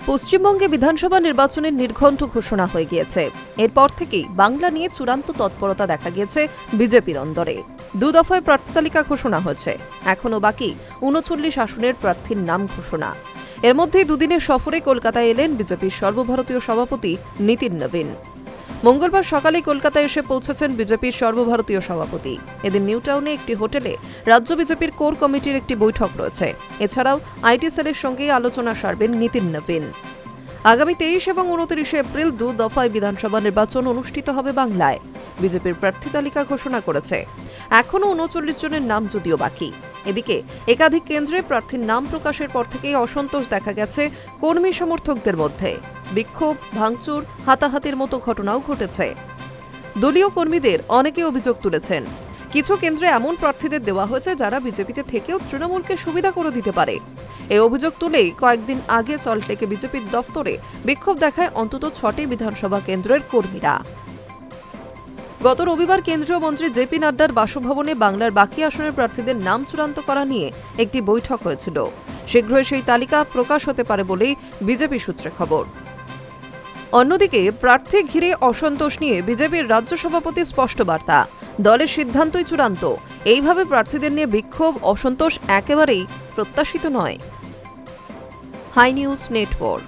পশ্চিমবঙ্গে বিধানসভা নির্বাচনের নির্ঘণ্ট ঘোষণা হয়ে গিয়েছে। এরপর থেকেই বাংলা নিয়ে চূড়ান্ত তৎপরতা দেখা গিয়েছে বিজেপির অন্দরে। 2 দফায় প্রার্থী তালিকা ঘোষণা হয়েছে। এখনও বাকি 39 আসনের প্রার্থীর নাম ঘোষণা। এর মধ্যেই দুদিনের সফরে কলকাতায় এলেন বিজেপির সর্বভারতীয় সভাপতি নীতিন নবীন। মঙ্গলবার সকালে কলকাতায় এসে পৌঁছেছেন বিজেপির সর্বভারতীয় সভাপতি। এদিন নিউ টাউনে একটি হোটেলে রাজ্য বিজেপির কোর কমিটির একটি বৈঠক রয়েছে। এছাড়াও আইটি সেলের সঙ্গে আলোচনা সারবেন নীতিন নবীন। আগামী 23 এবং 29 এপ্রিল 2 দফায় বিধানসভা নির্বাচন অনুষ্ঠিত হবে বাংলায়। বিজেপির প্রার্থী তালিকা ঘোষণা করেছে। এখনও 39 জনের নাম যদিও বাকি। এদিকে একাধিক কেন্দ্রে প্রার্থীর নাম প্রকাশের পর থেকেই অসন্তোষ দেখা গেছে কর্মী সমর্থকদের মধ্যে। বিক্ষোভ, ভাঙচুর, হাতাহাতির মতো ঘটনাও ঘটেছে। দলীয় কর্মীদের অনেকে অভিযোগ তুলেছেন, কিছু কেন্দ্রে এমন প্রার্থীদের দেওয়া হয়েছে যারা বিজেপিতে থেকেও তৃণমূলকে সুবিধা করে দিতে পারে। এই অভিযোগ তুলেই কয়েকদিন আগে সল্টলেকে বিজেপির দফতরে বিক্ষোভ দেখায় অন্তত 6টি বিধানসভা কেন্দ্রের কর্মীরা। গত রবিবার কেন্দ্রীয় মন্ত্রী জেপি নাড্ডার বাসভবনে বাংলার বাকি আসনের প্রার্থীদের নাম চূড়ান্ত করা নিয়ে একটি বৈঠক হয়েছিল। শীঘ্রই সেই তালিকা প্রকাশ হতে পারে বলেই বিজেপি সূত্রে খবর। অন্যদিকে প্রার্থী ঘিরে অসন্তোষ নিয়ে বিজেপির রাজ্য সভাপতির স্পষ্ট বার্তা, দলের সিদ্ধান্তই চূড়ান্ত। এইভাবে প্রার্থীদের নিয়ে বিক্ষোভ, অসন্তোষ একেবারেই প্রত্যাশিত নয়। Hi news network.